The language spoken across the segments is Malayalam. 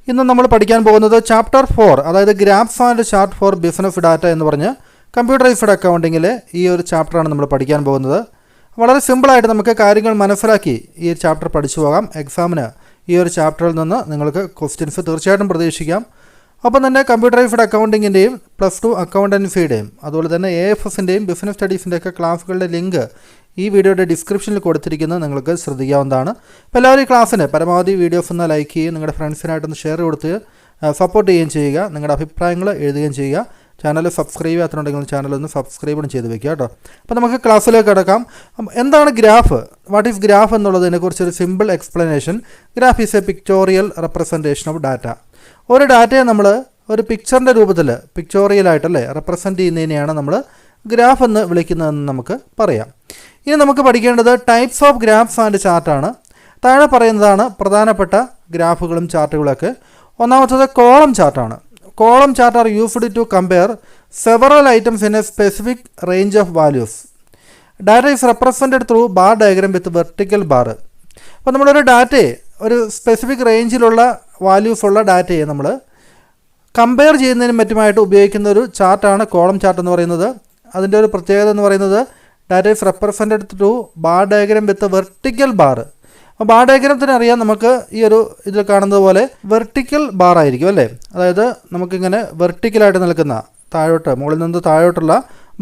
ഇന്ന് നമ്മൾ പഠിക്കാൻ പോകുന്നത് ചാപ്റ്റർ 4 അതായത് graphs and chart for business data എന്ന് പറഞ്ഞ് കമ്പ്യൂട്ടറൈസ്ഡ് അക്കൗണ്ടിങ്ങിലെ ഈ ഒരു ചാപ്റ്ററാണ് നമ്മൾ പഠിക്കാൻ പോകുന്നത്. വളരെ സിമ്പിളായിട്ട് നമുക്ക് കാര്യങ്ങൾ മനസ്സിലാക്കി ഈ ചാപ്റ്റർ പഠിച്ചു പോകാം. എക്സാമിന് ഈ ഒരു ചാപ്റ്ററിൽ നിന്ന് നിങ്ങൾക്ക് ക്വസ്റ്റ്യൻസ് തീർച്ചയായിട്ടും പ്രതീക്ഷിക്കാം. ഒപ്പം തന്നെ കമ്പ്യൂട്ടറൈസ്ഡ് അക്കൗണ്ടിങ്ങിൻ്റെയും +2 അക്കൗണ്ടൻസിയുടെയും അതുപോലെ തന്നെ AFSൻ്റെയും ബിസിനസ് സ്റ്റഡീസിൻ്റെയൊക്കെ ക്ലാസ്സുകളുടെ ലിങ്ക് ഈ വീഡിയോയുടെ ഡിസ്ക്രിപ്ഷനിൽ കൊടുത്തിരിക്കുന്നത് നിങ്ങൾക്ക് ശ്രദ്ധിക്കാവുന്നതാണ്. അപ്പോൾ എല്ലാവരും ഈ ക്ലാസ്സിന് പരമാവധി വീഡിയോസ് ഒന്ന് ലൈക്ക് ചെയ്യുകയും നിങ്ങളുടെ ഫ്രണ്ട്സിനായിട്ടൊന്ന് ഷെയർ കൊടുത്ത് സപ്പോർട്ട് ചെയ്യുകയും ചെയ്യുക. നിങ്ങളുടെ അഭിപ്രായങ്ങൾ എഴുതുകയും ചെയ്യുക. ചാനൽ സബ്സ്ക്രൈബ് ചെയ്യാത്തുണ്ടെങ്കിൽ ചാനലൊന്ന് സബ്സ്ക്രൈബും ചെയ്ത് വെക്കുക കേട്ടോ. അപ്പോൾ നമുക്ക് ക്ലാസ്സിലേക്ക് കിടക്കാം. എന്താണ് ഗ്രാഫ്, വാട്ട് ഈസ് ഗ്രാഫ് എന്നുള്ളതിനെക്കുറിച്ചൊരു simple explanation. Graph is a pictorial representation of data. ഒരു ഡാറ്റയെ നമ്മൾ ഒരു പിക്ചറിൻ്റെ രൂപത്തിൽ പിക്ചോറിയലായിട്ടല്ലേ റെപ്രസെൻറ്റ് ചെയ്യുന്നതിനെയാണ് നമ്മൾ ഗ്രാഫ് എന്ന് വിളിക്കുന്നതെന്ന് നമുക്ക് പറയാം. ഇനി നമുക്ക് പഠിക്കേണ്ടത് ടൈപ്സ് ഓഫ് ഗ്രാഫ്സ് ആൻഡ് ചാർട്ടാണ്. താഴെ പറയുന്നതാണ് പ്രധാനപ്പെട്ട ഗ്രാഫുകളും ചാർട്ടുകളൊക്കെ. ഒന്നാമത്തത് കോളം ചാർട്ടാണ്. Column chart are used to compare several items in a specific range of values. Data is represented through bar diagram with vertical bar. അപ്പോൾ നമ്മളൊരു ഡാറ്റയെ ഒരു സ്പെസിഫിക് റേഞ്ചിലുള്ള വാല്യൂസ് ഉള്ള ഡാറ്റയെ നമ്മൾ കമ്പയർ ചെയ്യുന്നതിനും മറ്റുമായിട്ട് ഉപയോഗിക്കുന്ന ഒരു ചാർട്ടാണ് കോളം ചാർട്ട് എന്ന് പറയുന്നത്. അതിൻ്റെ ഒരു പ്രത്യേകത എന്ന് പറയുന്നത് data is represented through bar diagram with vertical bar. അപ്പോൾ ബാർ ഡയഗ്രാമത്തിന് അറിയാം നമുക്ക് ഈ ഒരു ഇതിൽ കാണുന്നത് പോലെ വെർട്ടിക്കൽ ബാർ ആയിരിക്കും അല്ലേ. അതായത് നമുക്കിങ്ങനെ വെർട്ടിക്കലായിട്ട് നിൽക്കുന്ന താഴോട്ട് മുകളിൽ നിന്ന് താഴോട്ടുള്ള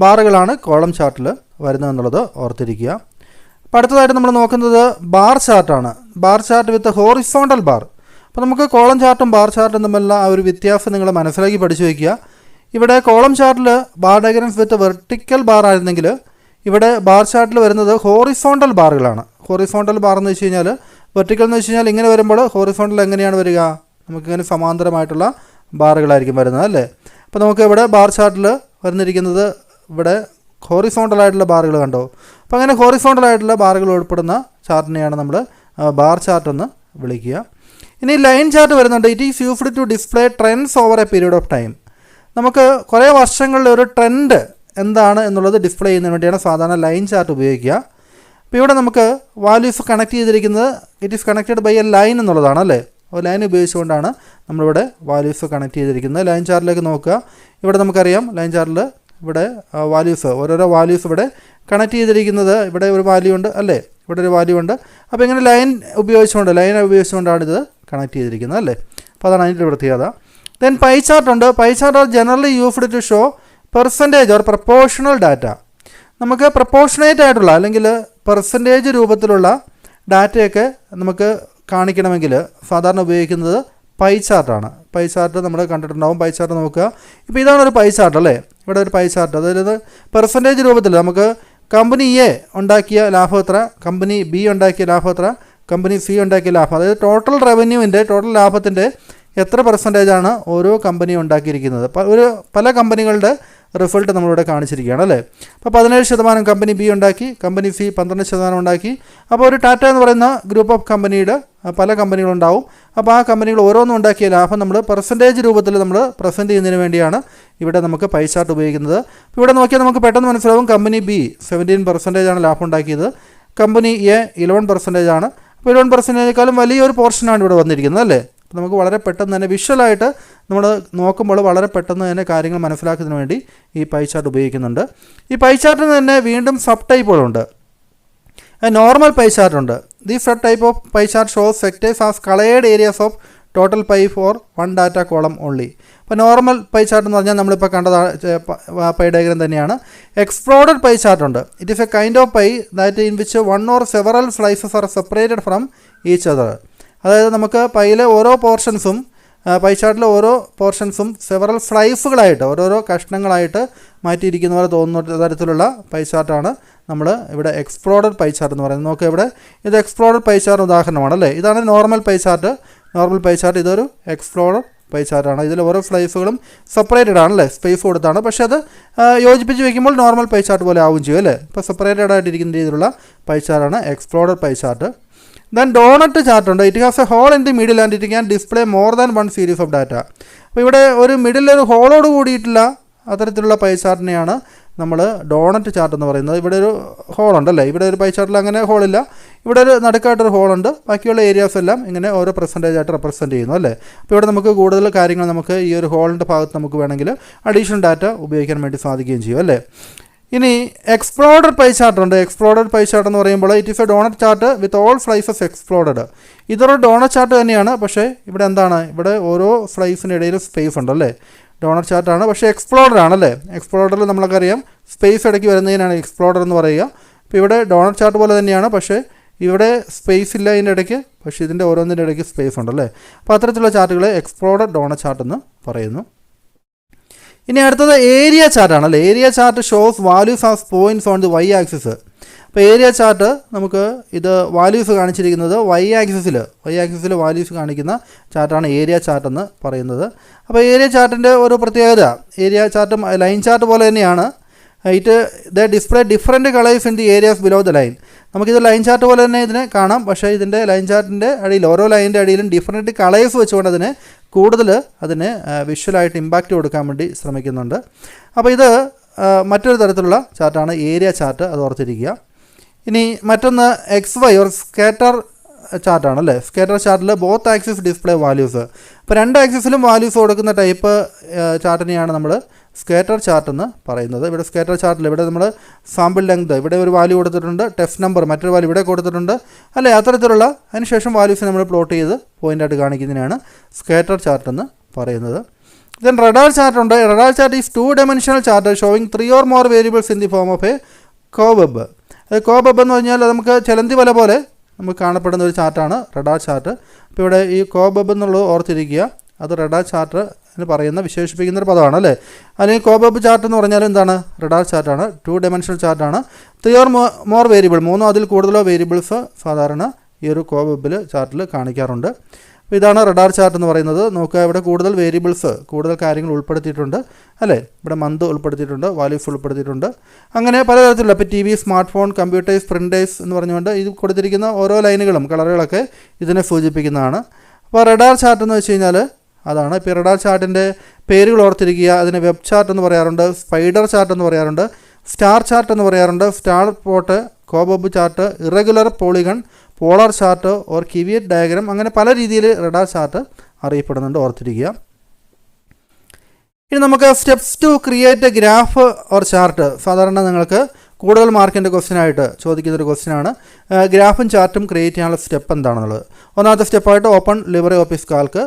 ബാറുകളാണ് കോളം ചാർട്ടിൽ വരുന്നതെന്നുള്ളത് ഓർത്തിരിക്കുക. അപ്പോൾ അടുത്തതായിട്ട് നമ്മൾ നോക്കുന്നത് ബാർ ചാർട്ടാണ്. Bar chart with horizontal bar. അപ്പോൾ നമുക്ക് കോളം ചാർട്ടും ബാർ ചാർട്ടും തമ്മിലുള്ള ആ ഒരു വ്യത്യാസം നിങ്ങൾ മനസ്സിലാക്കി പഠിച്ചു വയ്ക്കുക. ഇവിടെ കോളം ചാർട്ടിൽ ബാർ ഡയഗ്രാംസ് വിത്ത് വെർട്ടിക്കൽ ബാർ ആയിരുന്നെങ്കിൽ ഇവിടെ ബാർ ചാർട്ടിൽ വരുന്നത് ഹോറിസോണ്ടൽ ബാറുകളാണ്. ഹോറിസോണ്ടൽ ബാർ എന്ന് വെച്ച് കഴിഞ്ഞാൽ വെർട്ടിക്കൽ എന്ന് വെച്ച് കഴിഞ്ഞാൽ ഇങ്ങനെ വരുമ്പോൾ ഹോറിസോണ്ടൽ എങ്ങനെയാണ് വരിക, നമുക്കിങ്ങനെ സമാന്തരമായിട്ടുള്ള ബാറുകളായിരിക്കും വരുന്നത് അല്ലേ. അപ്പോൾ നമുക്ക് ഇവിടെ ബാർ ചാർട്ടിൽ വരുന്നിരിക്കുന്നത് ഇവിടെ ഹോറിസോണ്ടലായിട്ടുള്ള ബാറുകൾ കണ്ടോ. അപ്പോൾ അങ്ങനെ ഹോറിസോണ്ടലായിട്ടുള്ള ബാറുകൾ ഉൾപ്പെടുന്ന ചാർട്ടിനെയാണ് നമ്മൾ ബാർ ചാർട്ട് എന്ന് വിളിക്കുക. ഇനി ലൈൻ ചാർട്ട് വരുന്നുണ്ട്. It is used to display trends over a period of time. നമുക്ക് കുറേ വർഷങ്ങളിൽ ഒരു ട്രെൻഡ് എന്താണ് എന്നുള്ളത് ഡിസ്പ്ലേ ചെയ്യുന്നതിന് വേണ്ടിയാണ് സാധാരണ ലൈൻ ചാർട്ട് ഉപയോഗിക്കുക. അപ്പോൾ ഇവിടെ നമുക്ക് വാല്യൂസ് കണക്ട് ചെയ്തിരിക്കുന്നത് it is connected by a line എന്നുള്ളതാണ് അല്ലേ. ഒരു ലൈൻ ഉപയോഗിച്ചുകൊണ്ടാണ് നമ്മളിവിടെ വാല്യൂസ് കണക്ട് ചെയ്തിരിക്കുന്നത്. ലൈൻ ചാർട്ടിലേക്ക് നോക്കുക. ഇവിടെ നമുക്കറിയാം ലൈൻ ചാർട്ടിൽ ഇവിടെ വാല്യൂസ് ഓരോരോ വാല്യൂസ് ഇവിടെ കണക്ട് ചെയ്തിരിക്കുന്നത്. ഇവിടെ ഒരു വാല്യൂ ഉണ്ട് അല്ലേ, ഇവിടെ ഒരു വാല്യൂ ഉണ്ട്. അപ്പോൾ ഇങ്ങനെ ലൈൻ ഉപയോഗിച്ചുകൊണ്ടാണ് ഇത് കണക്ട് ചെയ്തിരിക്കുന്നത് അല്ലേ. അപ്പോൾ അതാണ് അതിൻ്റെ പ്രത്യേകത. ദെൻ പൈ ചാർട്ട് ഉണ്ട്. Pie chart are generally used to show percentage or proportional data. നമുക്ക് പ്രപ്പോർഷണേറ്റ് ആയിട്ടുള്ള അല്ലെങ്കിൽ പെർസെൻറ്റേജ് രൂപത്തിലുള്ള ഡാറ്റയൊക്കെ നമുക്ക് കാണിക്കണമെങ്കിൽ സാധാരണ ഉപയോഗിക്കുന്നത് പൈ ചാർട്ടാണ്. പൈ ചാർട്ട് നമ്മൾ കണ്ടിട്ടുണ്ടാവും. പൈ ചാർട്ട് നോക്കുക. ഇപ്പോൾ ഇതാണ് ഒരു പൈ ചാർട്ട് അല്ലേ. ഇവിടെ ഒരു പൈ ചാർട്ട്, അതായത് പെർസെൻറ്റേജ് രൂപത്തിൽ നമുക്ക് കമ്പനി എ ഉണ്ടാക്കിയ ലാഭം എത്ര, കമ്പനി ബി ഉണ്ടാക്കിയ ലാഭം എത്ര, കമ്പനി സി ഉണ്ടാക്കിയ ലാഭം, അതായത് ടോട്ടൽ റവന്യൂവിൻ്റെ ടോട്ടൽ ലാഭത്തിൻ്റെ എത്ര പെർസെൻറ്റേജാണ് ഓരോ കമ്പനിയും ഉണ്ടാക്കിയിരിക്കുന്നത്. പല കമ്പനികളുടെ റിസൾട്ട് നമ്മളിവിടെ കാണിച്ചിരിക്കുകയാണ് അല്ലേ. അപ്പോൾ 17% കമ്പനി ബി ഉണ്ടാക്കി, കമ്പനി സി 12% ഉണ്ടാക്കി. അപ്പോൾ ഒരു ടാറ്റ എന്ന് പറയുന്ന ഗ്രൂപ്പ് ഓഫ് കമ്പനിയുടെ പല കമ്പനികളുണ്ടാവും. അപ്പോൾ ആ കമ്പനികൾ ഓരോന്നും ഉണ്ടാക്കിയ ലാഭം നമ്മൾ പെർസെൻറ്റേജ് രൂപത്തിൽ നമ്മൾ പ്രസൻറ്റ് ചെയ്യുന്നതിന് വേണ്ടിയാണ് ഇവിടെ നമുക്ക് പൈ ചാർട്ട് ഉപയോഗിക്കുന്നത്. അപ്പോൾ ഇവിടെ നോക്കിയാൽ നമുക്ക് പെട്ടെന്ന് മനസ്സിലാവും കമ്പനി ബി 17% ലാഭം ഉണ്ടാക്കിയത്, കമ്പനി എ 11% ആണ്. അപ്പോൾ 11%-നേക്കാളും വലിയൊരു പോർഷനാണ് ഇവിടെ വന്നിരിക്കുന്നത് അല്ലേ. അപ്പോൾ നമുക്ക് വളരെ പെട്ടെന്ന് തന്നെ വിഷ്വലായിട്ട് നമ്മൾ നോക്കുമ്പോൾ വളരെ പെട്ടെന്ന് തന്നെ കാര്യങ്ങൾ മനസ്സിലാക്കുന്നതിന് വേണ്ടി ഈ പൈ ചാർട്ട് ഉപയോഗിക്കുന്നുണ്ട്. ഈ പൈ ചാർട്ടിന് തന്നെ വീണ്ടും സബ് ടൈപ്പുകളുണ്ട്. നോർമൽ പൈ ചാർട്ട് ഉണ്ട്. The sub type of pie chart shows sectors as coloured areas of total pie for one data column only. അപ്പോൾ നോർമൽ പൈ ചാർട്ട് എന്ന് പറഞ്ഞാൽ നമ്മളിപ്പോൾ കണ്ടത് പൈ ഡയഗ്രാം തന്നെയാണ്. എക്സ്പ്ലോഡഡ് പൈ ചാർട്ട് ഉണ്ട്. It is a kind of pie that in which one or several slices are separated from each other. അതായത് നമുക്ക് പൈയിലെ ഓരോ പോർഷൻസും പൈ ചാർട്ടിലെ ഓരോ പോർഷൻസും സെവറൽ സ്ലൈസുകളായിട്ട് ഓരോരോ കഷ്ണങ്ങളായിട്ട് മാറ്റിയിരിക്കുന്ന പോലെ തോന്നുന്ന തരത്തിലുള്ള പൈ ചാർട്ടാണ് നമ്മൾ ഇവിടെ എക്സ്പ്ലോഡഡ് പൈ ചാർട്ട് എന്ന് പറയുന്നത്. നോക്കുക ഇവിടെ ഇത് എക്സ്പ്ലോഡഡ് പൈ ചാർട്ട് ഉദാഹരണമാണ് അല്ലേ. ഇതാണ് normal pie chart. Normal pie chart ഇതൊരു എക്സ്പ്ലോഡഡ് പൈ ചാർട്ടാണ്. ഇതിൽ ഓരോ സ്ലൈസുകളും സെപ്പറേറ്റഡ് ആണല്ലേ, സ്പേസ് കൊടുത്താണ്. പക്ഷേ അത് യോജിപ്പിച്ച് വയ്ക്കുമ്പോൾ നോർമൽ പൈ ചാർട്ട് പോലെ ആവും ചെയ്യും അല്ലേ. ഇപ്പോൾ സെപ്പറേറ്റഡ് ആയിട്ടിരിക്കുന്ന രീതിയിലുള്ള പൈ ചാർട്ടാണ് exploded pie chart. Then donut chart ഉണ്ട്. It has a hole in the middle and it can display more than one series of data. അപ്പോൾ ഇവിടെ ഒരു മിഡിൽ ഒരു ഹോളോട് കൂടിയിട്ടുള്ള അത്തരത്തിലുള്ള പൈ ചാർട്ടിനെയാണ് നമ്മൾ ഡോണറ്റ് ചാർട്ട് എന്ന് പറയുന്നത്. ഇവിടെ ഒരു ഹോളുണ്ടല്ലേ, ഇവിടെ ഒരു പൈ ചാർട്ടിൽ അങ്ങനെ ഹോളില്ല, ഇവിടെ ഒരു നടുക്കായിട്ടൊരു ഹോളുണ്ട്, ബാക്കിയുള്ള ഏരിയാസ് എല്ലാം ഇങ്ങനെ ഓരോ പെർസെൻറ്റേജ് ആയിട്ട് റെപ്രസെൻറ്റ് ചെയ്യുന്നു അല്ലേ. അപ്പോൾ ഇവിടെ നമുക്ക് കൂടുതൽ കാര്യങ്ങൾ നമുക്ക് ഈ ഒരു ഹോളിൻ്റെ ഭാഗത്ത് നമുക്ക് വേണമെങ്കിൽ അഡീഷണൽ ഡാറ്റ ഉപയോഗിക്കാൻ വേണ്ടി സാധിക്കുകയും ചെയ്യും അല്ലേ. ഇനി എക്സ്പ്ലോഡഡ് പൈ ചാർട്ട് ഉണ്ട്. എക്സ്പ്ലോഡഡ് പൈ ചാർട്ട് എന്ന് പറയുമ്പോൾ it is a donut chart with all slices exploded. ഇതൊരു ഡോണറ്റ് ചാർട്ട് തന്നെയാണ്, പക്ഷേ ഇവിടെ എന്താണ്, ഇവിടെ ഓരോ സ്ലൈസിനിടയിൽ സ്പേസ് ഉണ്ടല്ലേ. ഡോണറ്റ് ചാർട്ടാണ്, പക്ഷേ എക്സ്പ്ലോഡഡ് ആണല്ലേ. എക്സ്പ്ലോഡറിൽ നമ്മളൊക്കറിയാം സ്പേസ് ഇടയ്ക്ക് വരുന്നതിനാണ് എക്സ്പ്ലോഡർ എന്ന് പറയുക. അപ്പോൾ ഇവിടെ ഡോണറ്റ് ചാർട്ട് പോലെ തന്നെയാണ്, പക്ഷേ ഇവിടെ സ്പേസ് ഇല്ല ഇതിൻ്റെ ഇടയ്ക്ക്, പക്ഷേ ഇതിൻ്റെ ഓരോന്നിൻ്റെ ഇടയ്ക്ക് സ്പേസ് ഉണ്ടല്ലേ. അപ്പോൾ അത്തരത്തിലുള്ള ചാർട്ടുകളെ എക്സ്പ്ലോഡഡ് ഡോണറ്റ് ചാർട്ട് എന്ന് പറയുന്നു. ഇനി അടുത്തത് ഏരിയ ചാർട്ടാണല്ലേ. Area chart shows values as points on the Y axis. അപ്പോൾ ഏരിയ ചാർട്ട് നമുക്ക് ഇത് വാല്യൂസ് കാണിച്ചിരിക്കുന്നത് വൈ ആക്സിസിൽ വാല്യൂസ് കാണിക്കുന്ന ചാർട്ടാണ് ഏരിയ ചാർട്ട് എന്ന് പറയുന്നത്. അപ്പോൾ ഏരിയ ചാർട്ടിൻ്റെ ഒരു പ്രത്യേകത, ഏരിയ ചാർട്ടും ലൈൻ ചാർട്ട് പോലെ തന്നെയാണ്. The display different colours in the areas below the line. നമുക്കിത് ലൈൻ ചാർട്ട് പോലെ തന്നെ ഇതിനെ കാണാം, പക്ഷേ ഇതിൻ്റെ ലൈൻ ചാർട്ടിൻ്റെ അടിയിൽ ഓരോ ലൈനിൻ്റെ അടിയിലും ഡിഫറെൻറ്റ് കളേഴ്സ് വെച്ചുകൊണ്ട് അതിനെ വിഷ്വലായിട്ട് ഇമ്പാക്റ്റ് കൊടുക്കാൻ വേണ്ടി ശ്രമിക്കുന്നുണ്ട്. അപ്പോൾ ഇത് മറ്റൊരു തരത്തിലുള്ള ചാർട്ടാണ് ഏരിയ ചാർട്ട്, അത് ഓർത്തിരിക്കുക. ഇനി മറ്റൊന്ന് XY ഓർ സ്കേറ്റർ ചാർട്ടാണല്ലേ. സ്കേറ്റർ ചാർട്ടിൽ ബോത്ത് ആക്സിസ് ഡിസ്പ്ലേ വാല്യൂസ്. അപ്പോൾ രണ്ട് ആക്സിസിലും വാല്യൂസ് കൊടുക്കുന്ന ടൈപ്പ് ചാർട്ടിനെയാണ് നമ്മൾ സ്കേറ്റർ ചാർട്ട് എന്ന് പറയുന്നത്. ഇവിടെ സ്കേറ്റർ ചാർട്ടിൽ ഇവിടെ നമ്മൾ സാമ്പിൾ ലെങ്ത് ഇവിടെ ഒരു വാല്യൂ കൊടുത്തിട്ടുണ്ട്, ടെസ്റ്റ് നമ്പർ മറ്റൊരു വാല്യൂ ഇവിടെ കൊടുത്തിട്ടുണ്ട് അല്ലേ. അത്തരത്തിലുള്ള അതിനുശേഷം വാല്യൂസ് നമ്മൾ പ്ലോട്ട് ചെയ്ത് പോയിൻ്റായിട്ട് കാണിക്കുന്നതിനാണ് സ്കേറ്റർ ചാർട്ട് എന്ന് പറയുന്നത്. ദെൻ റഡാർ ചാർട്ട് ഉണ്ട്. Radar chart is 2 dimensional chart showing 3 or more variables in the form of a cobweb. Cobweb എന്ന് പറഞ്ഞാൽ നമുക്ക് ചലന്തി വല പോലെ നമുക്ക് കാണപ്പെടുന്ന ഒരു ചാർട്ടാണ് റഡാർ ചാർട്ട്. അപ്പോൾ ഇവിടെ ഈ കോബബ് എന്നുള്ളത് ഓർത്തിരിക്കുക, അത് റഡാർ ചാർട്ട് എന്ന് പറയുന്ന വിശേഷിപ്പിക്കുന്ന ഒരു പദമാണ് അല്ലേ. അല്ലെങ്കിൽ കോബബ് ചാർട്ട് എന്ന് പറഞ്ഞാൽ എന്താണ്, റഡാർ ചാർട്ടാണ്, 2 dimensional ചാർട്ടാണ്. 3 or more വേരിയബിൾ, 3 അതിൽ കൂടുതലോ വേരിയബിൾസ് സാധാരണ ഈ ഒരു കോബബിൽ ചാർട്ടിൽ കാണിക്കാറുണ്ട്. അപ്പോൾ ഇതാണ് റഡാർ ചാർട്ട് എന്ന് പറയുന്നത്. നോക്കുക, ഇവിടെ കൂടുതൽ വേരിയബിൾസ്, കൂടുതൽ കാര്യങ്ങൾ ഉൾപ്പെടുത്തിയിട്ടുണ്ട് അല്ലേ. ഇവിടെ മന്ത് ഉൾപ്പെടുത്തിയിട്ടുണ്ട്, വാല്യൂസ് ഉൾപ്പെടുത്തിയിട്ടുണ്ട്, അങ്ങനെ പലതരത്തിലുള്ള. ഇപ്പോൾ TV, smart phone, computers, printers എന്ന് പറഞ്ഞുകൊണ്ട് ഇത് കൊടുത്തിരിക്കുന്ന ഓരോ ലൈനുകളും കളറുകളൊക്കെ ഇതിനെ സൂചിപ്പിക്കുന്നതാണ്. അപ്പോൾ റഡാർ ചാർട്ട് എന്ന് വെച്ച് കഴിഞ്ഞാൽ അതാണ്. ഇപ്പോൾ റഡാർ ചാർട്ടിൻ്റെ പേരുകൾ ഓർത്തിരിക്കുക. അതിന് വെബ് ചാർട്ട് എന്ന് പറയാറുണ്ട്, സ്പൈഡർ ചാർട്ട് എന്ന് പറയാറുണ്ട്, സ്റ്റാർ ചാർട്ട് എന്ന് പറയാറുണ്ട്, star plot, cobweb chart, irregular polygon, polar chart or kiviat diagram, അങ്ങനെ പല രീതിയിൽ റഡാർ ചാർട്ട് അറിയപ്പെടുന്നുണ്ട്, ഓർത്തിരിക്കുക. ഇനി നമുക്ക് steps to create a graph or chart. സാധാരണ നിങ്ങൾക്ക് കൂടുതൽ മാർക്കിൻ്റെ ക്വസ്റ്റ്യനായിട്ട് ചോദിക്കുന്നൊരു ക്വസ്റ്റ്യനാണ് ഗ്രാഫും ചാർട്ടും ക്രിയേറ്റ് ചെയ്യാനുള്ള സ്റ്റെപ്പ് എന്താണെന്നുള്ളത്. ഒന്നാമത്തെ സ്റ്റെപ്പായിട്ട് ഓപ്പൺ ലിബ്രെ ഓഫീസ് കാൽക്ക്.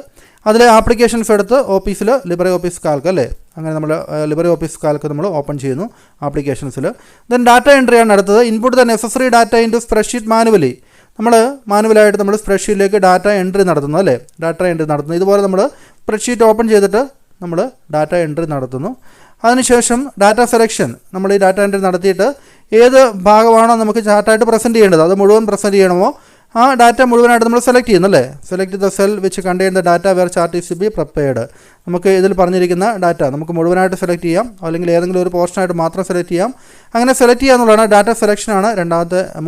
അതിൽ ആപ്ലിക്കേഷൻസ് എടുത്ത് ഓഫീസിൽ ലിബ്രെ ഓഫീസ് കാൽക്ക് അല്ലേ, അങ്ങനെ നമ്മൾ ലിബ്രെ ഓഫീസ് കാൽക്ക് നമ്മൾ ഓപ്പൺ ചെയ്യുന്നു ആപ്ലിക്കേഷൻസിൽ. ദെൻ ഡാറ്റ എൻട്രി ആണ് അടുത്തത്. Input the necessary data into spreadsheet manually. നമ്മൾ മാനുവലായിട്ട് നമ്മൾ സ്പ്രെഡ്ഷീറ്റിലേക്ക് ഡാറ്റ എൻട്രി നടത്തുന്നു അല്ലേ, ഡാറ്റ എൻട്രി നടത്തുന്നു. ഇതുപോലെ നമ്മൾ സ്പ്രെഡ്ഷീറ്റ് ഓപ്പൺ ചെയ്തിട്ട് നമ്മൾ ഡാറ്റ എൻട്രി നടത്തുന്നു. അതിനുശേഷം ഡാറ്റ സെലക്ഷൻ, നമ്മൾ ഈ ഡാറ്റ എൻട്രി നടത്തിയിട്ട് ഏത് ഭാഗമാണോ നമുക്ക് ചാർട്ടായിട്ട് പ്രസൻറ്റ് ചെയ്യേണ്ടത് അത് മുഴുവൻ പ്രസൻറ്റ് ചെയ്യണമോ ആ ഡാറ്റ മുഴുവനായിട്ട് നമ്മൾ സെലക്ട് ചെയ്യുന്നല്ലേ. Select the cell which contain the data where chart is to be prepared. നമുക്ക് ഇതിൽ പറഞ്ഞിരിക്കുന്ന ഡാറ്റ നമുക്ക് മുഴുവനായിട്ട് സെലക്ട് ചെയ്യാം, അല്ലെങ്കിൽ ഏതെങ്കിലും ഒരു പോർഷനായിട്ട് മാത്രം സെലക്ട് ചെയ്യാം. അങ്ങനെ സെലക്ട് ചെയ്യുക എന്നുള്ളതാണ് ഡാറ്റ സെലക്ഷനാണ്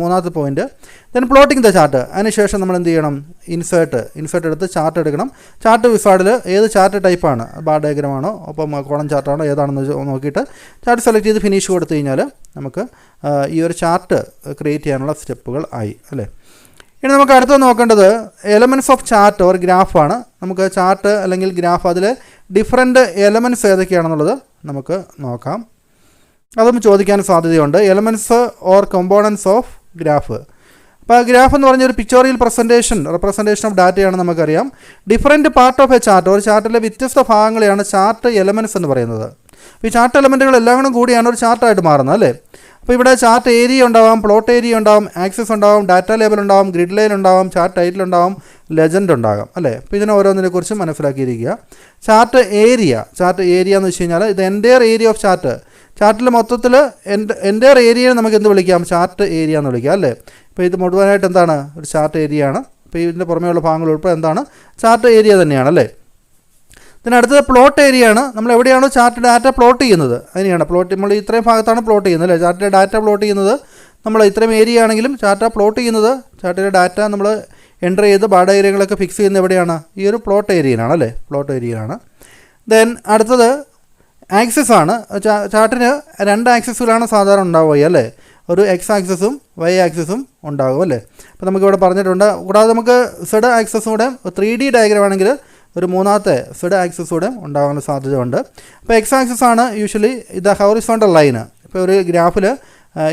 മൂന്നാമത്തെ point. Then plotting the chart. അതിനുശേഷം നമ്മൾ എന്ത് ചെയ്യണം, ഇൻസേർട്ട് എടുത്ത് ചാർട്ട് എടുക്കണം. ചാർട്ട് വിസാർഡിൽ ഏത് ചാർട്ട് ടൈപ്പാണ്, ബാർ ഡയഗ്രാം ആണോ ഒപ്പം കോളം ചാർട്ടാണോ ഏതാണെന്ന് നോക്കിയിട്ട് ചാർട്ട് സെലക്ട് ചെയ്ത് ഫിനിഷ് കൊടുത്തു കഴിഞ്ഞാൽ നമുക്ക് ഈ ഒരു ചാർട്ട് ക്രിയേറ്റ് ചെയ്യാനുള്ള സ്റ്റെപ്പുകൾ ആയി അല്ലേ. ഇനി നമുക്ക് അടുത്ത് നോക്കേണ്ടത് എലമെൻറ്റ്സ് ഓഫ് ചാർട്ട് ഓർ ഗ്രാഫാണ്. നമുക്ക് ചാർട്ട് അല്ലെങ്കിൽ ഗ്രാഫ് അതിൽ ഡിഫറെൻറ്റ് എലമെൻറ്റ്സ് ഏതൊക്കെയാണെന്നുള്ളത് നമുക്ക് നോക്കാം. അതും ചോദിക്കാൻ സാധ്യതയുണ്ട്. Elements or components of graph. അപ്പോൾ ഗ്രാഫ് എന്ന് പറഞ്ഞൊരു പിക്ചോറിയൽ റെപ്രസെൻറ്റേഷൻ ഓഫ് ഡാറ്റയാണ് നമുക്കറിയാം. Different part of A chart, ഒരു ചാർട്ടിലെ വ്യത്യസ്ത ഭാഗങ്ങളെയാണ് ചാർട്ട് എലമെൻറ്റ്സ് എന്ന് പറയുന്നത്. അപ്പോൾ ഈ ചാർട്ട് എലമെൻറ്റുകൾ എല്ലാം കൂടിയാണ് ഒരു ചാർട്ടായിട്ട് മാറുന്നത് അല്ലേ. അപ്പോൾ ഇവിടെ ചാർട്ട് ഏരിയ ഉണ്ടാവാം, പ്ലോട്ട് ഏരിയ ഉണ്ടാവും, ആക്സിസ് ഉണ്ടാവും, ഡാറ്റ ലേബൽ ഉണ്ടാവും, ഗ്രിഡ് ലൈൻ ഉണ്ടാവും, ചാർട്ട് ടൈറ്റിൽ ഉണ്ടാവും, ലെജൻഡ് ഉണ്ടാകാം അല്ലേ. അപ്പോൾ ഇതിനെ ഓരോന്നിനെക്കുറിച്ച് മനസ്സിലാക്കിയിരിക്കുക. ചാർട്ട് ഏരിയ എന്ന് വെച്ച് കഴിഞ്ഞാൽ ഇത് എൻ്റയർ ഏരിയ ഓഫ് ചാർട്ടിൽ മൊത്തത്തിൽ എൻ്റയർ ഏരിയയെ നമുക്ക് എന്ത് വിളിക്കാം, ചാർട്ട് ഏരിയ എന്ന് വിളിക്കാം അല്ലേ. അപ്പോൾ ഇത് മുഴുവനായിട്ട് എന്താണ്, ഒരു ചാർട്ട് ഏരിയ ആണ്. അപ്പോൾ ഇതിൻ്റെ പുറമേയുള്ള ഭാഗങ്ങൾ ഉൾപ്പെടെ എന്താണ്, ചാർട്ട് ഏരിയ തന്നെയാണ് അല്ലേ. അടുത്തത് പ്ലോട്ട് ഏരിയ ആണ്. നമ്മൾ എവിടെയാണോ ചാർട്ട് ഡാറ്റ പ്ലോട്ട് ചെയ്യുന്നത് അതിനെയാണ് പ്ലോട്ട്. നമ്മൾ ഇത്രയും ഭാഗത്താണ് പ്ലോട്ട് ചെയ്യുന്നത് അല്ലേ, ചാർട്ടിലെ ഡാറ്റ പ്ലോട്ട് ചെയ്യുന്നത്. നമ്മൾ ഇത്രയും ഏരിയ ആണെങ്കിലും പ്ലോട്ട് ചെയ്യുന്നത് ചാർട്ടിലെ ഡാറ്റ നമ്മൾ എൻ്റർ ചെയ്ത് ബാർ ഡയഗ്രങ്ങളൊക്കെ ഫിക്സ് ചെയ്യുന്നത് എവിടെയാണ്, ഈ ഒരു പ്ലോട്ട് ഏരിയയിലാണ് അല്ലേ, പ്ലോട്ട് ഏരിയയിലാണ്. ദെൻ അടുത്തത് ആക്സിസ് ആണ്. ചാർട്ടിന് 2 ആക്സിസുകളാണ് സാധാരണ ഉണ്ടാവുക അല്ലേ, ഒരു എക്സ് ആക്സിസും വൈ ആക്സിസും ഉണ്ടാകും അല്ലേ. അപ്പോൾ നമുക്കിവിടെ പറഞ്ഞിട്ടുണ്ട്. കൂടാതെ നമുക്ക് സെഡ് ആക്സിസും കൂടെ 3D ഡയഗ്രാം ആണെങ്കിൽ ഒരു മൂന്നാമത്തെ സെഡ് ആക്സിസ് കൂടെ ഉണ്ടാകാനുള്ള സാധ്യതയുണ്ട്. അപ്പോൾ എക്സ് ആക്സിസ് ആണ് യൂഷ്വലി ഇത് ഹോറിസോണ്ടൽ ലൈന്. ഇപ്പോൾ ഒരു ഗ്രാഫിൽ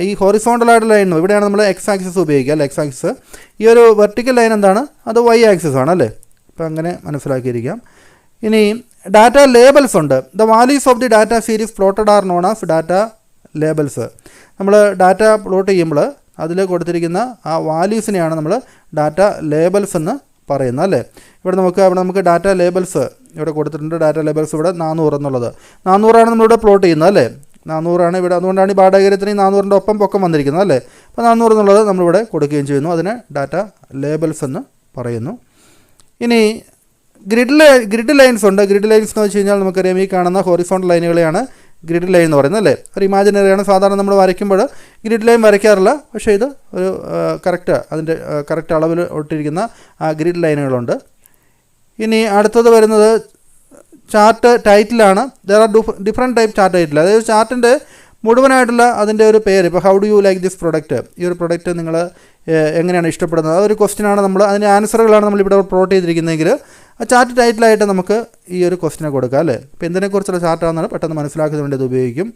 ഈ ഹോറിസോണ്ടലായിട്ട് ലൈൻ ഇവിടെയാണ് നമ്മൾ എക്സ് ആക്സിസ് ഉപയോഗിക്കുക അല്ലേ, എക്സ് ആക്സിസ്. ഈ ഒരു വെർട്ടിക്കൽ ലൈൻ എന്താണ്, അത് വൈ ആക്സിസ് ആണ് അല്ലേ. അപ്പോൾ അങ്ങനെ മനസ്സിലാക്കിയിരിക്കാം. ഇനി ഡാറ്റ ലേബൽസ് ഉണ്ട്. The values of the data series plotted are known as data labels. നമ്മൾ ഡാറ്റ പ്ലോട്ട് ചെയ്യുമ്പോൾ അതിൽ കൊടുത്തിരിക്കുന്ന ആ വാല്യൂസിനെയാണ് നമ്മൾ ഡാറ്റ ലേബൽസ് എന്ന് പറയുന്നത് അല്ലേ. ഇവിടെ നമുക്ക് ഡാറ്റ ലേബൽസ് ഇവിടെ കൊടുത്തിട്ടുണ്ട്. ഡാറ്റ ലേബൽസ് ഇവിടെ 400 എന്നുള്ളത് 400 നമ്മളിവിടെ പ്ലോട്ട് ചെയ്യുന്നത് അല്ലേ. 400 ഇവിടെ, അതുകൊണ്ടാണ് ഈ ബാഡാഗരത്തിന് 400 ഒപ്പം പൊക്കം വന്നിരിക്കുന്നത് അല്ലേ. അപ്പോൾ 400 എന്നുള്ളത് നമ്മളിവിടെ കൊടുക്കുകയും ചെയ്യുന്നു. അതിന് ഡാറ്റ ലേബൽസ് എന്ന് പറയുന്നു. ഇനി ഗ്രിഡ് ലൈൻസ് ഉണ്ട്. ഗ്രിഡ് ലൈൻസ് എന്ന് വെച്ച് കഴിഞ്ഞാൽ നമുക്കറിയാം ഈ കാണുന്ന ഹോറിസോണ്ടൽ ലൈനുകളെയാണ് ഗ്രിഡ് ലൈൻ എന്ന് പറയുന്നത് അല്ലേ. ഒരു ഇമാജിനറിയാണ്. സാധാരണ നമ്മൾ വരയ്ക്കുമ്പോൾ ഗ്രിഡ് ലൈൻ വരയ്ക്കാറില്ല, പക്ഷേ ഇത് ഒരു കറക്റ്റ് അളവിൽ ഒട്ടിരിക്കുന്ന ആ ഗ്രിഡ് ലൈനുകളുണ്ട്. ഇനി അടുത്തത് വരുന്നത് ചാർട്ട് ടൈറ്റിലാണ്. There are different type chart title. അതായത് ചാർട്ടിൻ്റെ മുഴുവനായിട്ടുള്ള അതിൻ്റെ ഒരു പേര്. ഇപ്പോൾ how do you like this product, ഈ ഒരു പ്രൊഡക്റ്റ് നിങ്ങൾ എങ്ങനെയാണ് ഇഷ്ടപ്പെടുന്നത്, അതൊരു ക്വസ്റ്റ്യനാണ്. അതിൻ്റെ ആൻസറുകളാണ് നമ്മളിവിടെ പ്ലോട്ട് ചെയ്തിരിക്കുന്നതെങ്കിൽ ആ ചാർട്ട് ടൈറ്റിലായിട്ട് നമുക്ക് ഈ ഒരു ക്വസ്റ്റിനെ കൊടുക്കാം അല്ലേ. അപ്പോൾ എന്തിനെക്കുറിച്ചുള്ള ചാർട്ടാണെന്നാണ് പെട്ടെന്ന് മനസ്സിലാക്കുന്നതിന് വേണ്ടി ഇത് ഉപയോഗിക്കും.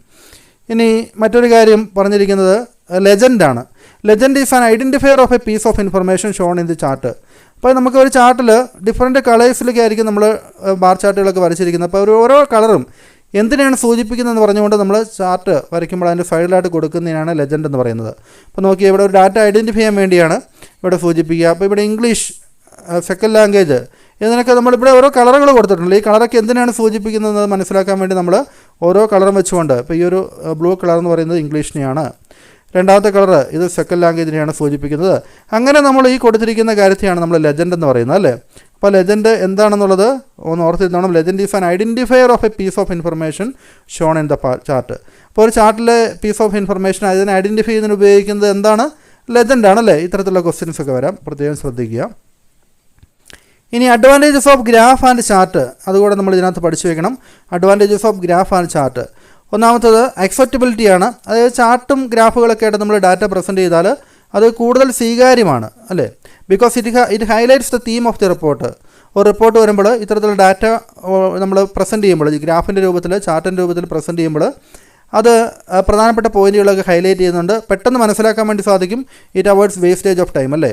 ഇനി മറ്റൊരു കാര്യം പറഞ്ഞിരിക്കുന്നത് ലെജൻഡാണ്. Legend is an identifier of a piece of information shown in the chart. അപ്പോൾ നമുക്ക് ഒരു ചാർട്ടിൽ ഡിഫറൻറ്റ് കളേഴ്സിലൊക്കെ ആയിരിക്കും നമ്മൾ ബാർ ചാർട്ടുകളൊക്കെ വരച്ചിരിക്കുന്നത്. അപ്പോൾ ഓരോ കളറും എന്തിനാണ് സൂചിപ്പിക്കുന്നതെന്ന് പറഞ്ഞുകൊണ്ട് നമ്മൾ ചാർട്ട് വരയ്ക്കുമ്പോൾ അതിൻ്റെ സൈഡിലായിട്ട് കൊടുക്കുന്നതിനാണ് ലെജൻഡ് എന്ന് പറയുന്നത്. അപ്പോൾ നോക്കി ഇവിടെ ഒരു ഡാറ്റ ഐഡൻറ്റിഫൈ ചെയ്യാൻ വേണ്ടിയാണ് ഇവിടെ സൂചിപ്പിക്കുക. അപ്പോൾ ഇവിടെ ഇംഗ്ലീഷ്, സെക്കൻഡ് ലാംഗ്വേജ്, ഇതിനൊക്കെ നമ്മളിവിടെ ഓരോ കളറുകൾ കൊടുത്തിട്ടുണ്ട്. ഈ കളറൊക്കെ എന്തിനാണ് സൂചിപ്പിക്കുന്നത് മനസ്സിലാക്കാൻ വേണ്ടി നമ്മൾ ഓരോ കളറും വെച്ചുകൊണ്ട്, ഇപ്പോൾ ഈ ഒരു ബ്ലൂ കളർ എന്ന് പറയുന്നത് ഇംഗ്ലീഷിനെയാണ്, രണ്ടാമത്തെ കളർ ഇത് സെക്കൻഡ് ലാംഗ്വേജിനെയാണ് സൂചിപ്പിക്കുന്നത്. അങ്ങനെ നമ്മൾ ഈ കൊടുത്തിരിക്കുന്ന കാര്യത്തെയാണ് നമ്മൾ ലെജൻഡ് എന്ന് പറയുന്നത് അല്ലേ. അപ്പോൾ ലെജൻഡ് എന്താണെന്നുള്ളത് ഒന്ന് ഓർത്തിരുന്നോണം. Legend is an identifier of a piece of information shown in the chart. അപ്പോൾ ഒരു ചാർട്ടിലെ പീസ് ഓഫ് ഇൻഫർമേഷൻ അതിനെ ഐഡൻറ്റിഫൈ ചെയ്യുന്നതിന് ഉപയോഗിക്കുന്നത് എന്താണ്, ലെജൻഡാണ് അല്ലേ. ഇത്തരത്തിലുള്ള ക്വസ്റ്റ്യൻസ് ഒക്കെ വരാം, പ്രത്യേകം ശ്രദ്ധിക്കുക. ഇനി advantages of graph and chart, അതുകൂടെ നമ്മൾ ഇതിനകത്ത് പഠിച്ചു വെക്കണം. Advantages of graph and chart. ഒന്നാമത്തത് അക്സെപ്റ്റബിലിറ്റിയാണ്. അതായത് ചാർട്ടും ഗ്രാഫുകളൊക്കെ ആയിട്ട് നമ്മൾ ഡാറ്റ പ്രസൻറ്റ് ചെയ്താൽ അത് കൂടുതൽ സ്വീകാര്യമാണ് അല്ലേ. Because it highlights the theme of the report. ഒരു റിപ്പോർട്ട് വരുമ്പോൾ ഇത്തരത്തിലുള്ള ഡാറ്റ നമ്മൾ പ്രസൻറ്റ് ചെയ്യുമ്പോൾ, ഗ്രാഫിൻ്റെ രൂപത്തിൽ ചാർട്ടിൻ്റെ രൂപത്തിൽ പ്രസൻറ്റ് ചെയ്യുമ്പോൾ അത് പ്രധാനപ്പെട്ട പോയിൻറ്റുകളൊക്കെ ഹൈലൈറ്റ് ചെയ്യുന്നുണ്ട്. പെട്ടെന്ന് മനസ്സിലാക്കാൻ വേണ്ടി സാധിക്കും. It avoids wastage of time അല്ലേ.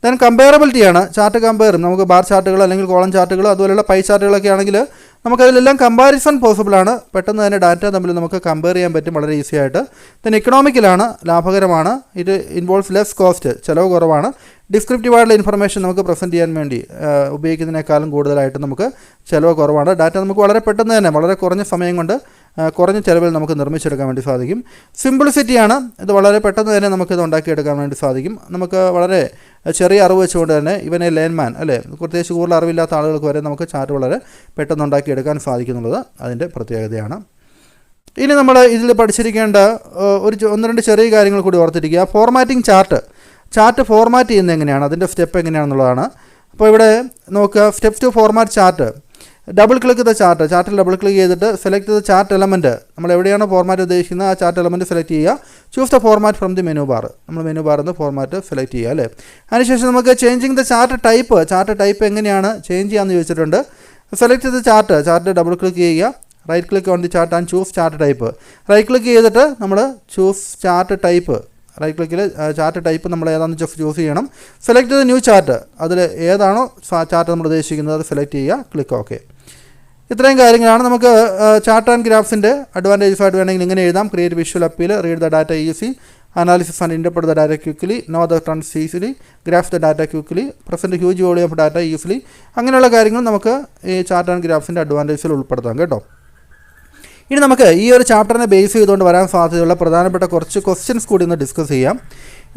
ദെൻ കമ്പയറബിലിറ്റിയാണ്. ചാർട്ട് കമ്പയർ, നമുക്ക് ബാർ ചാർട്ടുകൾ അല്ലെങ്കിൽ കോളം ചാർട്ടുകൾ അതുപോലെയുള്ള പൈ ചാർട്ടുകളൊക്കെ ആണെങ്കിൽ നമുക്കതിലെല്ലാം കമ്പാരിസൺ പോസിബിളാണ്. പെട്ടെന്ന് തന്നെ ഡാറ്റ തമ്മിൽ നമുക്ക് കമ്പയർ ചെയ്യാൻ പറ്റും വളരെ ഈസി ആയിട്ട്. ദെൻ ഇക്കണോമിക്കലാണ്, ലാഭകരമാണ്. ഇത് ഇൻവോൾവ്സ് ലെസ് കോസ്റ്റ്, ചിലവ് കുറവാണ്. ഡിസ്ക്രിപ്റ്റീവായിട്ടുള്ള ഇൻഫർമേഷൻ നമുക്ക് പ്രസൻറ്റ് ചെയ്യാൻ വേണ്ടി ഉപയോഗിക്കുന്നതിനേക്കാളും കൂടുതലായിട്ട് നമുക്ക് ചിലവ് കുറവാണ്. ഡാറ്റ നമുക്ക് വളരെ പെട്ടെന്ന് തന്നെ വളരെ കുറഞ്ഞ സമയം കൊണ്ട് കുറഞ്ഞ ചിലവിൽ നമുക്ക് നിർമ്മിച്ചെടുക്കാൻ വേണ്ടി സാധിക്കും. സിംപ്ലിസിറ്റിയാണ്. ഇത് വളരെ പെട്ടെന്ന് തന്നെ നമുക്കിത് ഉണ്ടാക്കിയെടുക്കാൻ വേണ്ടി സാധിക്കും. നമുക്ക് വളരെ ചെറിയ അറിവ് വെച്ചുകൊണ്ട് തന്നെ ഇവനെ ലേൺമാൻ അല്ലേ, പ്രത്യേകിച്ച് കൂടുതൽ അറിവില്ലാത്ത ആളുകൾക്ക് വരെ നമുക്ക് ചാർട്ട് വളരെ പെട്ടെന്ന് ഉണ്ടാക്കിയെടുക്കാൻ സാധിക്കുന്നുള്ളത് അതിൻ്റെ പ്രത്യേകതയാണ്. ഇനി നമ്മൾ ഇതിൽ പഠിച്ചിരിക്കേണ്ട ഒന്ന് രണ്ട് ചെറിയ കാര്യങ്ങൾ കൂടി ഓർത്തിരിക്കുക. ഫോർമാറ്റിംഗ് ചാർട്ട് ഫോർമാറ്റ് ചെയ്യുന്നത് എങ്ങനെയാണ്, അതിൻ്റെ സ്റ്റെപ്പ് എങ്ങനെയാണെന്നുള്ളതാണ്. അപ്പോൾ ഇവിടെ no, step two format chart. Double click the ചാർട്ടിൽ ഡബിൾ ക്ലിക്ക് ചെയ്തിട്ട് സെലക്ട് ചെയ്ത ചാർട്ട് എലമെൻറ്റ്, നമ്മൾ എവിടെയാണോ ഫോർമാറ്റ് ഉദ്ദേശിക്കുന്നത് ആ ചാർട്ട് എലമെൻറ്റ് സെലക്ട് ചെയ്യുക. Choose the format from the menu bar, നമ്മൾ മെനു ബാറിൽ നിന്ന് ഫോർമാറ്റ് സെലക്ട് ചെയ്യുക അല്ലേ. അതിനുശേഷം നമുക്ക് ചേഞ്ചിങ് ദ ചാർട്ട് ടൈപ്പ് എങ്ങനെയാണ് ചേഞ്ച് ചെയ്യാമെന്ന് ചോദിച്ചിട്ടുണ്ട്. സെലക്ട് ചെയ്ത ചാർട്ട് ഡബിൾ ക്ലിക്ക് ചെയ്യുക. Right click on the chart and choose chart type. Right click ചെയ്തിട്ട് നമ്മൾ ചൂസ് ചാർട്ട് ടൈപ്പ്, റൈറ്റ് ക്ലിക്കിൽ ചാർട്ട് ടൈപ്പ് നമ്മൾ ഏതാണെന്ന് ചൂസ് ചെയ്യണം. സെലക്ട് ചെയ്ത ന്യൂ ചാർട്ട്, അതിൽ ഏതാണോ ചാർട്ട് നമ്മൾ ഉദ്ദേശിക്കുന്നത് അത് സെലക്ട് ചെയ്യുക. Click okay. ഇത്രയും കാര്യങ്ങളാണ് നമുക്ക് ചാർട്ട് ആൻഡ് ഗ്രാഫ്സിൻ്റെ അഡ്വാൻറ്റേജസ് ആയിട്ട് വേണമെങ്കിൽ ഇങ്ങനെ എഴുതാം. Create visual appeal, read the data easy, analysis and interpret the data quickly, know the trends easily, graph the data quickly, present huge volume of data easily. അങ്ങനെയുള്ള കാര്യങ്ങൾ നമുക്ക് ഈ ചാർട്ട് ആൻഡ് ഗ്രാഫ്സിൻ്റെ അഡ്വാൻറ്റേജസിൽ ഉൾപ്പെടുത്താം കേട്ടോ. ഇനി നമുക്ക് ഈ ഒരു ചാപ്റ്ററിനെ ബേസ് ചെയ്തുകൊണ്ട് വരാൻ സാധ്യതയുള്ള പ്രധാനപ്പെട്ട കുറച്ച് ക്വസ്റ്റ്യൻസ് കൂടി ഒന്ന് ഡിസ്കസ് ചെയ്യാം.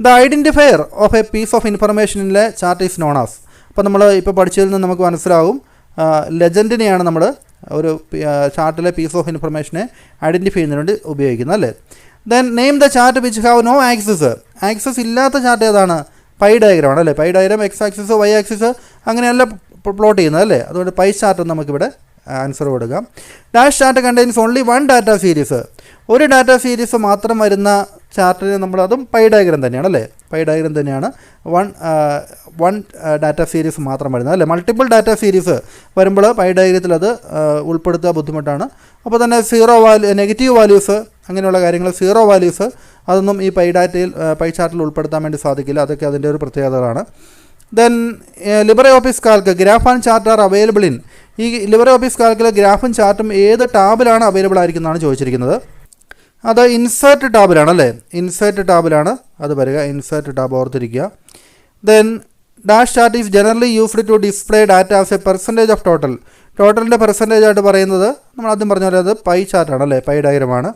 The identifier of a piece of ഇൻഫർമേഷനിലെ ചാർട്ട് ഈസ് നോൺ ആസ്. അപ്പോൾ നമ്മൾ ഇപ്പോൾ പഠിച്ചതിൽ നിന്ന് നമുക്ക് മനസ്സിലാവും ലെജൻഡിനെയാണ് നമ്മൾ ഒരു ചാർട്ടിലെ പീസ് ഓഫ് ഇൻഫർമേഷനെ ഐഡൻറ്റിഫൈ ചെയ്യുന്നതിന് വേണ്ടി ഉപയോഗിക്കുന്നത് അല്ലേ. Then name the chart which have no axes ഇല്ലാത്ത ചാർട്ട് ഏതാണ്? പൈ ഡയഗ്രാമാണ് അല്ലേ. Pie diagram X axis Y axis അങ്ങനെയല്ല പ്ലോട്ട് ചെയ്യുന്നത് അല്ലേ. അതുകൊണ്ട് പൈ ചാർട്ട് നമുക്കിവിടെ ആൻസർ കൊടുക്കുക. Dash chart contains only one data series. ഒരു ഡാറ്റ സീരീസ് മാത്രം വരുന്ന ചാർട്ടിന് നമ്മളതും പൈ ഡയഗ്രം തന്നെയാണ് അല്ലേ, പൈ ഡയഗ്രം തന്നെയാണ്. വൺ ഡാറ്റ സീരീസ് മാത്രം വരുന്നത് അല്ലേ. മൾട്ടിപ്പിൾ ഡാറ്റ സീരീസ് വരുമ്പോൾ പൈ ഡയഗ്രത്തിൽ അത് ഉൾപ്പെടുത്തുക ബുദ്ധിമുട്ടാണ്. അപ്പോൾ തന്നെ നെഗറ്റീവ് വാല്യൂസ് അങ്ങനെയുള്ള കാര്യങ്ങൾ, സീറോ വാല്യൂസ് അതൊന്നും ഈ പൈ ചാർട്ടിൽ ഉൾപ്പെടുത്താൻ വേണ്ടി സാധിക്കില്ല. അതൊക്കെ അതിൻ്റെ ഒരു പ്രത്യേകതകളാണ്. Then LibreOffice calc graph and chart are available in. ഈ ലിബറെ ഓഫീസ് കാൽക്കിൽ ഗ്രാഫും ചാർട്ടും ഏത് ടാബിലാണ് അവൈലബിൾ ആയിരിക്കുന്നതാണ് ചോദിച്ചിരിക്കുന്നത്. അത് ഇൻസേർട്ട് ടാബിലാണ് അല്ലേ, ഇൻസേർട്ട് ടാബിലാണ് അത് വരിക. ഇൻസേർട്ട് ടാബ് ഓർത്തിരിക്കുക. Then dash chart is generally used to display data as a percentage of total. ടോട്ടലിൻ്റെ പെർസെൻറ്റേജ് ആയിട്ട് പറയുന്നത് നമ്മൾ ആദ്യം പറഞ്ഞ പോലെ അത് പൈ ചാർട്ടാണ് അല്ലേ, പൈ ഡയഗ്രമാണ്.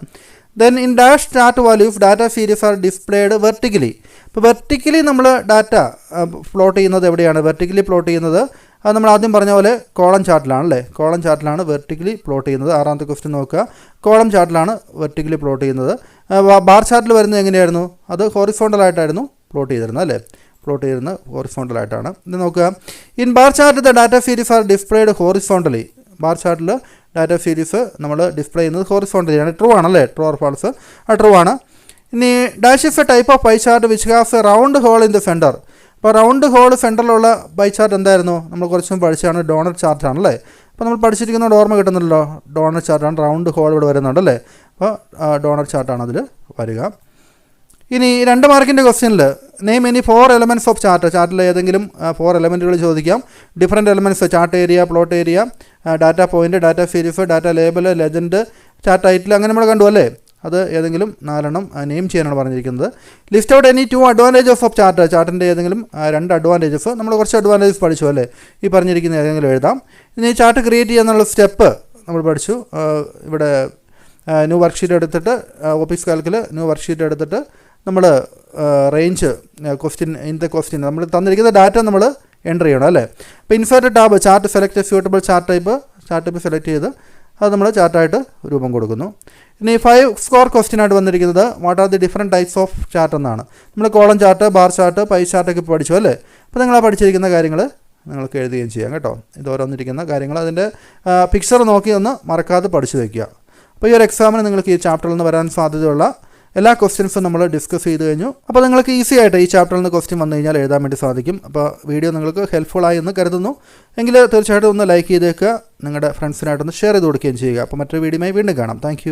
Then in dash chart values data series are displayed vertically. ഇപ്പോൾ വെർട്ടിക്കലി നമ്മൾ ഡാറ്റ പ്ലോട്ട് ചെയ്യുന്നത് എവിടെയാണ്? വെർട്ടിക്കലി പ്ലോട്ട് ചെയ്യുന്നത് അത് നമ്മൾ ആദ്യം പറഞ്ഞ പോലെ കോളം ചാർട്ടിലാണ് അല്ലേ, കോളം ചാർട്ടിലാണ് വെർട്ടിക്കലി പ്ലോട്ട് ചെയ്യുന്നത്. 6ാമത്തെ ക്വസ്റ്റ്യൻ നോക്കുക, കോളം ചാർട്ടിലാണ് വെർട്ടിക്കലി പ്ലോട്ട് ചെയ്യുന്നത്. ബാർ ചാർട്ടിൽ വരുന്നത് എങ്ങനെയായിരുന്നു? അത് ഹോറിസോണ്ടലായിട്ടായിരുന്നു പ്ലോട്ട് ചെയ്തിരുന്നത് അല്ലേ, പ്ലോട്ട് ചെയ്യുന്നത് ഹോറിസോണ്ടലായിട്ടാണ്. ഇത് നോക്കുക, in bar chart the data series are displayed horizontally. Bar ചാർട്ടിൽ ഡാറ്റ സീരീസ് നമ്മൾ ഡിസ്പ്ലേ ചെയ്യുന്നത് ഹോറിസോണ്ടലിയാണ്. ട്രൂ ആണല്ലേ, ട്രൂ ഓർ ഫാൾസ്? ട്രൂ ആണ്. ഇനി dash is a type of pie chart which has a round hole in the center. അപ്പോൾ റൗണ്ട് ഹോൾ സെൻറ്ററിലുള്ള പൈ ചാർട്ട് എന്തായിരുന്നു? നമ്മൾ കുറച്ചും പഠിച്ചാണ് ഡോണറ്റ് ചാർട്ടാണ് അല്ലേ. അപ്പോൾ നമ്മൾ പഠിച്ചിരിക്കുന്നതുകൊണ്ട് ഓർമ്മ കിട്ടുന്നില്ലല്ലോ, ഡോണറ്റ് ചാർട്ടാണ്, റൗണ്ട് ഹോൾ ഇവിടെ വരുന്നുണ്ട് അല്ലേ. അപ്പോൾ ഡോണറ്റ് ചാർട്ടാണ് അതിൽ വരിക. ഇനി 2 മാർക്കിൻ്റെ ക്വസ്റ്റ്യനിൽ name any 4 elements of chart. ചാർട്ടിൽ ഏതെങ്കിലും 4 എലമെൻറ്റുകൾ ചോദിക്കാം. Different elements, chart area, plot area, data point, data series, data label, legend, chart title, അങ്ങനെ നമ്മൾ കണ്ടു അല്ലേ. അത് ഏതെങ്കിലും 4 നെയിം ചെയ്യാനാണ് പറഞ്ഞിരിക്കുന്നത്. List out any 2 advantages of chart. ചാർട്ടിൻ്റെ ഏതെങ്കിലും 2 അഡ്വാൻറ്റേജസ്, നമ്മൾ കുറച്ച് അഡ്വാൻറ്റേജസ് പഠിച്ചു അല്ലേ, ഈ പറഞ്ഞിരിക്കുന്ന ഏതെങ്കിലും എഴുതാം. ഇനി ചാർട്ട് ക്രിയേറ്റ് ചെയ്യാന്നുള്ള സ്റ്റെപ്പ് നമ്മൾ പഠിച്ചു. ഇവിടെ ന്യൂ വർക്ക്ഷീറ്റ് എടുത്തിട്ട്, ഓഫീസ് കാൽക്കിൽ ന്യൂ വർക്ക്ഷീറ്റ് എടുത്തിട്ട് നമ്മൾ റേഞ്ച് ക്വസ്റ്റ്യൻ നമ്മൾ തന്നിരിക്കുന്ന ഡാറ്റ നമ്മൾ എൻ്റർ ചെയ്യണം അല്ലേ. അപ്പോൾ insert tab, chart select suitable chart type select ചെയ്ത് അത് നമ്മൾ ചാർട്ടായിട്ട് രൂപം കൊടുക്കുന്നു. ഇനി 5 സ്കോർ ക്വസ്റ്റ്യനായിട്ട് വന്നിരിക്കുന്നത് what are the different types of chart എന്നാണ്. നമ്മൾ column chart, bar chart, pie ചാർട്ടൊക്കെ പഠിച്ചു അല്ലേ. അപ്പോൾ നിങ്ങൾ ആ പഠിച്ചിരിക്കുന്ന കാര്യങ്ങൾ നിങ്ങൾക്ക് എഴുതുകയും ചെയ്യാം കേട്ടോ. ഇത് ഓരോന്നിരിക്കുന്ന കാര്യങ്ങൾ അതിൻ്റെ പിക്ചർ നോക്കി ഒന്ന് മറക്കാതെ പഠിച്ചു വയ്ക്കുക. അപ്പോൾ ഈ ഒരു എക്സാമിന് നിങ്ങൾക്ക് ഈ ചാപ്റ്ററിൽ നിന്ന് വരാൻ സാധ്യതയുള്ള എല്ലാ ക്വസ്റ്റ്യൻസും നമ്മൾ ഡിസ്കസ് ചെയ്ത് കഴിഞ്ഞു. അപ്പോൾ നിങ്ങൾക്ക് ഈസി ആയിട്ട് ഈ ചാപ്റ്ററിൽ നിന്ന് ക്വസ്റ്റ്യൻ വന്നു കഴിഞ്ഞാൽ എഴുതാൻ വേണ്ടി സാധിക്കും. അപ്പോൾ വീഡിയോ നിങ്ങൾക്ക് ഹെൽപ്ഫുള്ളായി എന്ന് കരുതുന്നു. എങ്കിൽ തീർച്ചയായിട്ടും ഒന്ന് ലൈക്ക് ചെയ്തേക്കുക, നിങ്ങളുടെ ഫ്രണ്ട്സിനായിട്ടൊന്ന് ഷെയർ ചെയ്ത് കൊടുക്കുകയും ചെയ്യുക. അപ്പോൾ മറ്റൊരു വീഡിയോയുമായി വീണ്ടും കാണാം. താങ്ക്